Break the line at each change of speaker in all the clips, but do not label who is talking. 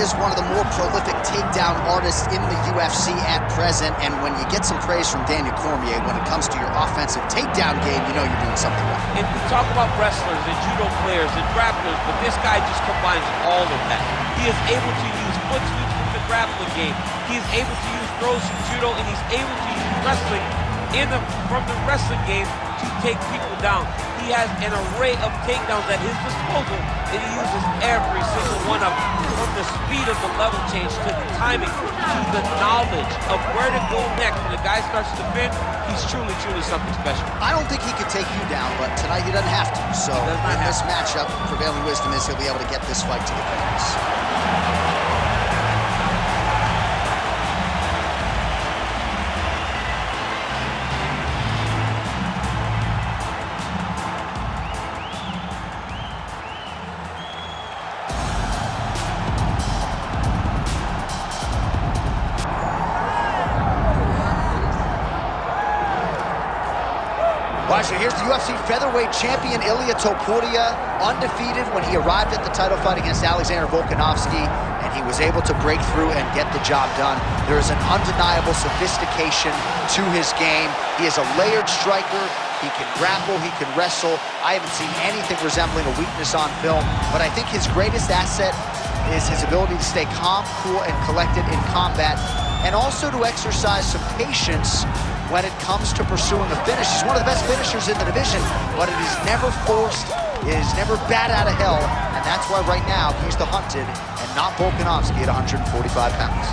is one of the more prolific takedown artists in the UFC at present, and when you get some praise from Daniel Cormier when it comes to your offensive takedown game, you know you're doing something right.
And we talk about wrestlers and judo players and grapplers, but this guy just combines all of that. He is able to use foot sweeps from the grappling game. He is able to use throws from judo, and he's able to use wrestling from the wrestling game to take people down. He has an array of takedowns at his disposal, and he uses every single one of them. From the speed of the level change, to the timing, to the knowledge of where to go next. When the guy starts to defend, he's truly, truly something special.
I don't think he could take you down, but tonight he doesn't have to. So in this matchup, prevailing wisdom is he'll be able to get this fight to the finish. So here's the UFC featherweight champion Ilia Topuria, undefeated when he arrived at the title fight against Alexander Volkanovski, and he was able to break through and get the job done. There is an undeniable sophistication to his game. He is a layered striker. He can grapple, he can wrestle. I haven't seen anything resembling a weakness on film, but I think his greatest asset is his ability to stay calm, cool, and collected in combat, and also to exercise some patience when it comes to pursuing a finish. He's one of the best finishers in the division, but it is never forced, it is never bat out of hell, and that's why right now he's the hunted and not Volkanovski at 145 pounds.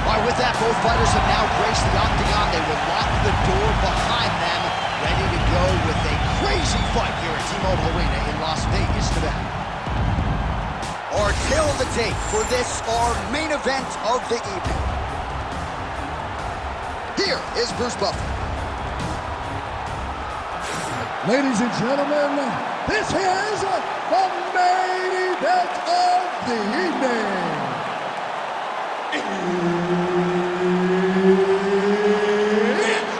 All right, with that, both fighters have now graced the octagon. They will lock the door behind them, ready to go with a crazy fight here at T-Mobile Arena in Las Vegas, Nevada. Our tale of the tape for this, our main event of the evening. Here is Bruce Buffer.
Ladies and gentlemen, this is the main event of the evening. It's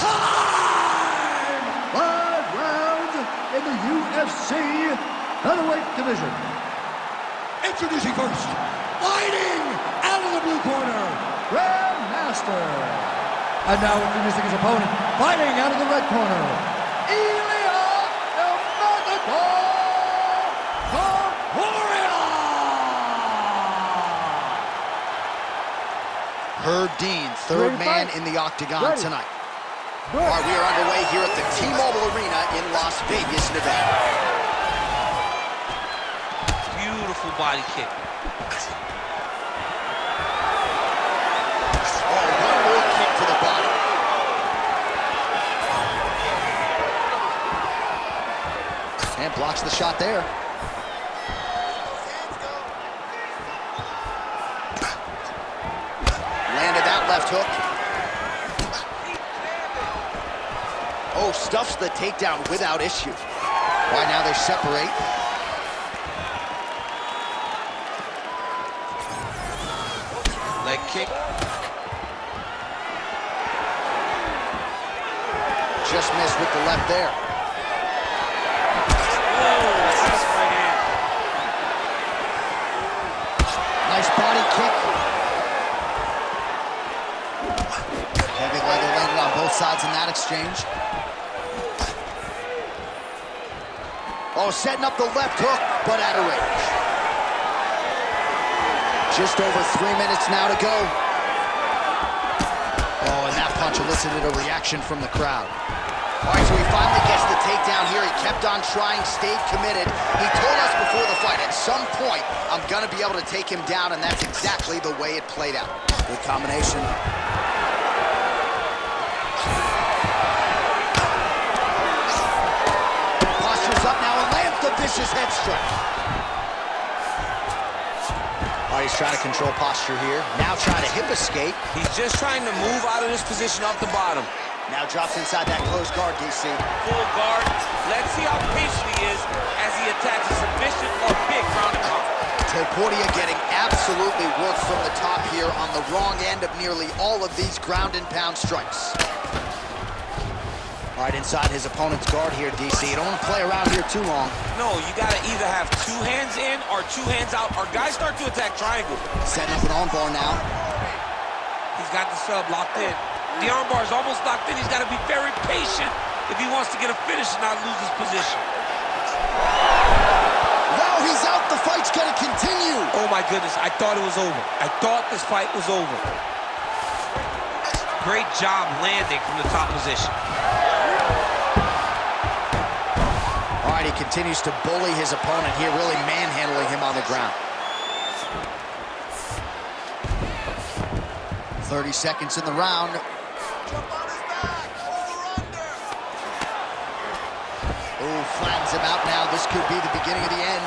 time! 5 rounds in the UFC featherweight division. Introducing first, fighting out of the blue corner, Grandmaster. And now introducing his opponent, fighting out of the red corner, Ilia Topuria.
Herb Dean, third man in the octagon tonight. All right, we are underway here at the T-Mobile Arena in Las Vegas, Nevada.
Beautiful body kick.
Oh, one more kick to the body. And blocks the shot there. Landed that left hook. Oh, stuffs the takedown without issue. Right now they separate.
Leg kick.
Just missed with the left there. Nice body kick. Heavy leather landed on both sides in that exchange. Oh, setting up the left hook, but out of range. Just over 3 minutes now to go. Oh, and that punch elicited a reaction from the crowd. All right, so he finally gets the takedown here. He kept on trying, stayed committed. He told us before the fight, at some point, I'm gonna be able to take him down, and that's exactly the way it played out. Good combination. Postures up now and lands the vicious head strike. Oh, he's trying to control posture here. Now trying to hip escape.
He's just trying to move out of this position off the bottom.
Now drops inside that closed guard, DC.
Full guard. Let's see how patient he is as he attacks a submission or big ground and pound.
Topuria getting absolutely worked from the top here on the wrong end of nearly all of these ground and pound strikes. All right, inside his opponent's guard here, DC. You don't want to play around here too long.
No, you got to either have 2 hands in or 2 hands out, or guys start to attack triangle.
Setting up an armbar now.
He's got the sub locked in. The armbar is almost locked in. He's got to be very patient if he wants to get a finish and not lose his position.
Wow, he's out. The fight's going to continue.
Oh, my goodness. I thought it was over. I thought this fight was over. Great job landing from the top position.
All right, he continues to bully his opponent here, really manhandling him on the ground. 30 seconds in the round. Oh, flattens him out now. This could be the beginning of the end.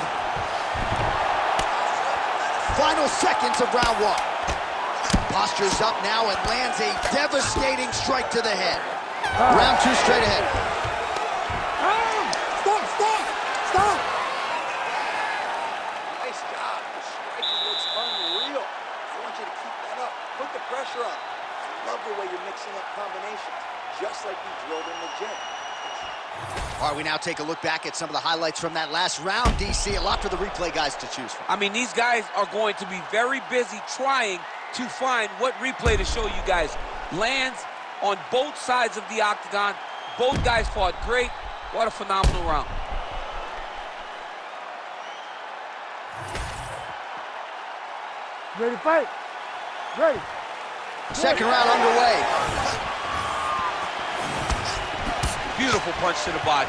Final seconds of round 1. Postures up now and lands a devastating strike to the head. Round 2 straight ahead.
Stop!
Nice job. The striking looks unreal. I want you to keep that up. Put the pressure up. I love the way you're mixing up combinations, just like you drilled in the gym.
All right, we now take a look back at some of the highlights from that last round, DC. A lot for the replay guys to choose from.
I mean, these guys are going to be very busy trying to find what replay to show you guys. Lands on both sides of the octagon. Both guys fought great. What a phenomenal round.
Ready to fight? Ready.
Second round underway.
Beautiful punch to the body.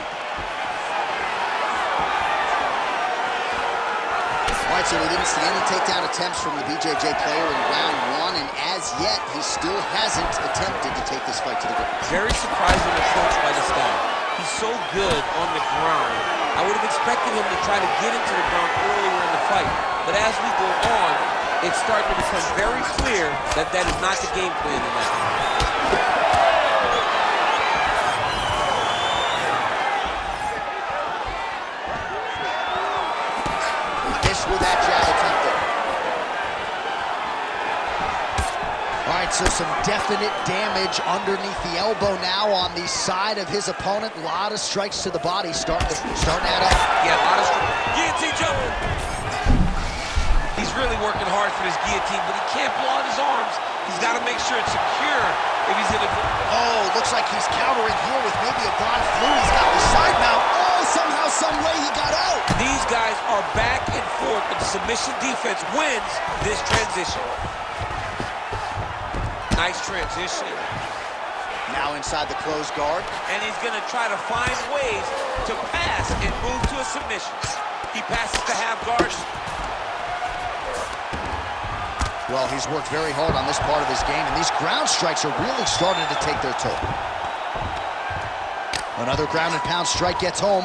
All right, so we didn't see any takedown attempts from the BJJ player in round 1, and as yet, he still hasn't attempted to take this fight to the ground.
Very surprising approach by this guy. He's so good on the ground. I would have expected him to try to get into the ground earlier in the fight. But as we go on, it's starting to become very clear that that is not the game plan tonight.
With that jab attempted. All right, so some definite damage underneath the elbow now on the side of his opponent. A lot of strikes to the body starting to add up.
Yeah, a lot of strikes. Guillotine jump. He's really working hard for this guillotine, but he can't blow out his arms. He's got to make sure it's secure if he's in a...
Oh, looks like he's countering here with maybe a Von Flu. He's got the side mount. Oh, somehow, some way he got out.
These guys are back and forth, but the submission defense wins this transition. Nice transition.
Now inside the closed guard.
And he's going to try to find ways to pass and move to a submission. He passes the half guard.
Well, he's worked very hard on this part of his game, and these ground strikes are really starting to take their toll. Another ground and pound strike gets home.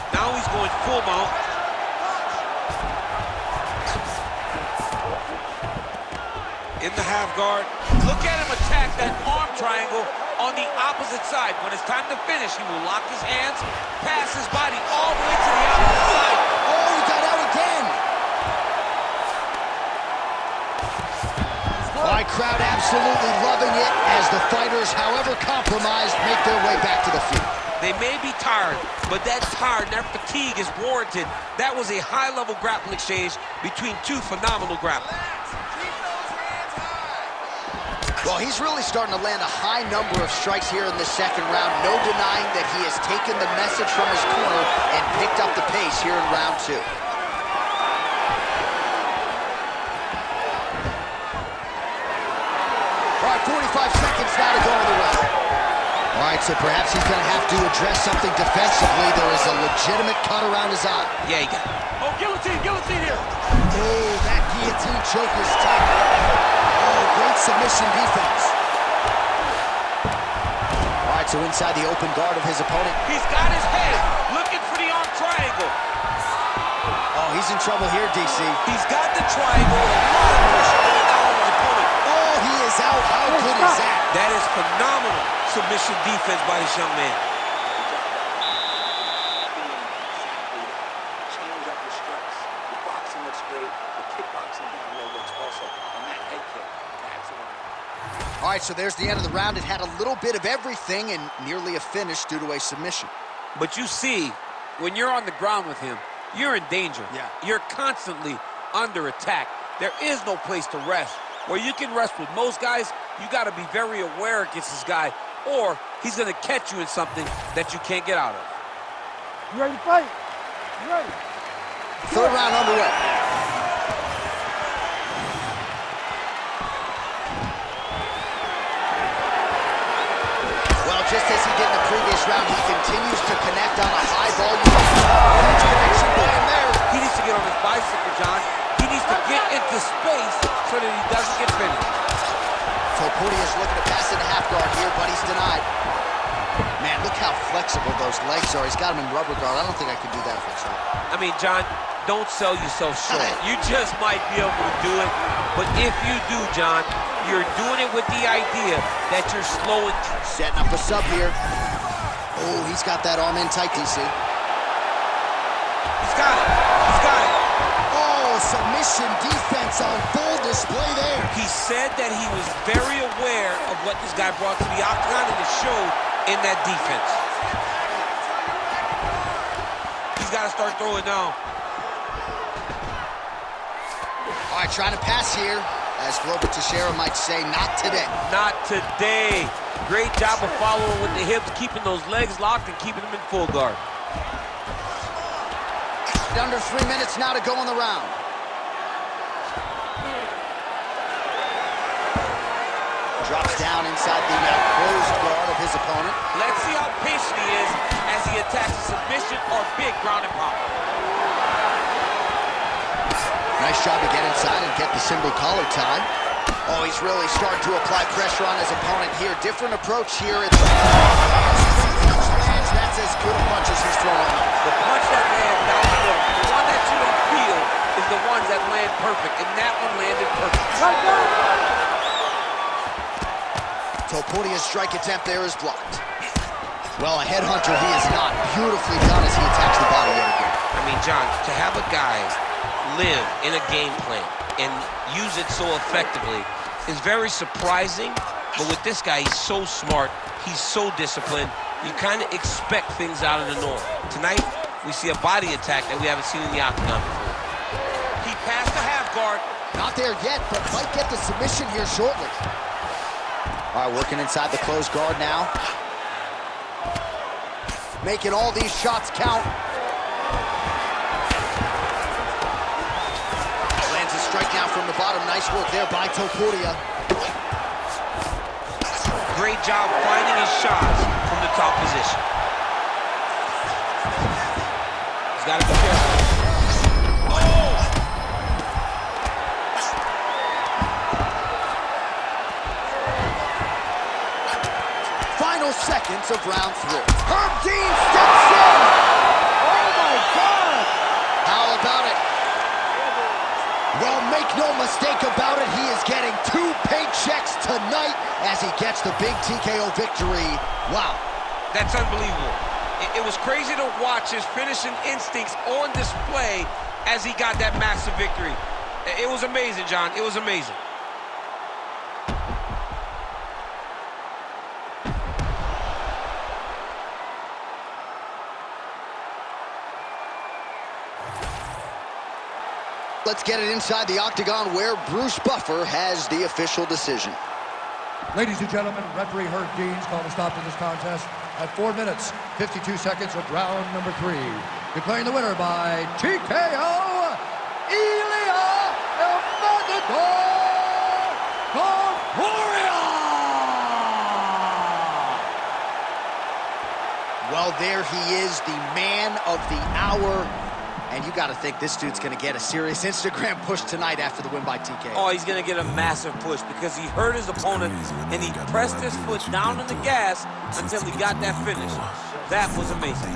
Now he's going full mount. In the half guard. Look at him attack that arm triangle on the opposite side. When it's time to finish, he will lock his hands, pass his body all the way to the opposite side.
Oh, he got out again. All right, crowd absolutely loving it as the fighters, however compromised, make their way back to the feet.
They may be tired, but that tired, that fatigue is warranted. That was a high-level grappling exchange between two phenomenal grapplers.
Well, he's really starting to land a high number of strikes here in the second round. No denying that he has taken the message from his corner and picked up the pace here in round 2. All right, 45 seconds now to go in the round. All right, so perhaps he's going to have to address something defensively. There is a legitimate cut around his eye.
Yeah, he got it.
Oh, guillotine here.
Oh, that guillotine choke is tough. Oh, great submission defense. All right, so inside the open guard of his opponent.
He's got his head looking for the arm triangle.
Oh, he's in trouble here, DC.
He's got the triangle and a lot of pressure going down on his opponent.
Oh, he is out. How good is that?
That is phenomenal submission defense by this young man.
Change up your strikes. Your boxing looks great. Your kickboxing down low looks also. And that head kick, that's the one.
All right, so there's the end of the round. It had a little bit of everything and nearly a finish due to a submission.
But you see, when you're on the ground with him, you're in danger.
Yeah.
You're constantly under attack. There is no place to rest. Where you can rest with most guys, you got to be very aware against this guy, or he's going to catch you in something that you can't get out of.
You ready to fight? You ready?
Third round underway. Well, just as he did in the previous round, he continues to connect on a high volume. Huge connection point there.
He needs to get on his bicycle, John. He needs to get into space so that he doesn't get finished.
Topuria is looking to pass into half guard here, but he's denied. Man, look how flexible those legs are. He's got him in rubber guard. I don't think I could do that for sure.
I mean, John, don't sell yourself short. You just might be able to do it. But if you do, John, you're doing it with the idea that you're slowing.
Setting up a sub here. Oh, he's got that arm in tight, DC.
He's got it. He's got it.
Oh, submission defense on full display there.
He said that he was very aware of what this guy brought to the octagon, and it showed in that defense. He's got to start throwing now.
All right, trying to pass here. As Glover Teixeira might say, not today.
Not today. Great job of following with the hips, keeping those legs locked and keeping them in full guard.
Under 3 minutes now to go in the round. Drops down inside the closed guard of his opponent.
Let's see how patient he is as he attacks a submission or big ground and pound.
Nice job to get inside and get the single collar tied. Oh, he's really starting to apply pressure on his opponent here. Different approach here. It's that's as good a punch as he's thrown on.
The punch that lands down the middle, the one that you don't feel, is the ones that land perfect, and that one landed perfect.
Topuria's strike attempt there is blocked. Well, a headhunter he is not. Beautifully done as he attacks the body yet again.
I mean, John, to have a guy live in a game plan and use it so effectively is very surprising, but with this guy, he's so smart, he's so disciplined, you kind of expect things out of the norm. Tonight, we see a body attack that we haven't seen in the octagon before. He passed the half guard.
Not there yet, but might get the submission here shortly. All right, working inside the closed guard now. Making all these shots count. Lands a strike down from the bottom. Nice work there by Topuria.
Great job finding his shots from the top position. He's got to be careful.
Final seconds of round 3. Herb Dean steps in! Oh my God! How about it? Well, make no mistake about it, he is getting 2 paychecks tonight as he gets the big TKO victory. Wow.
That's unbelievable. It was crazy to watch his finishing instincts on display as he got that massive victory. It was amazing, John. It was amazing.
Let's get it inside the octagon where Bruce Buffer has the official decision.
Ladies and gentlemen, referee Herb Dean's called a stop to this contest at 4 minutes, 52 seconds of round number 3. Declaring the winner by TKO, Ilia Topuria!
Well, there he is, the man of the hour. And you got to think this dude's going to get a serious Instagram push tonight after the win by TKO.
Oh, he's going to get a massive push because he hurt his opponent and he pressed his foot down on the gas until he got that finish. That was amazing.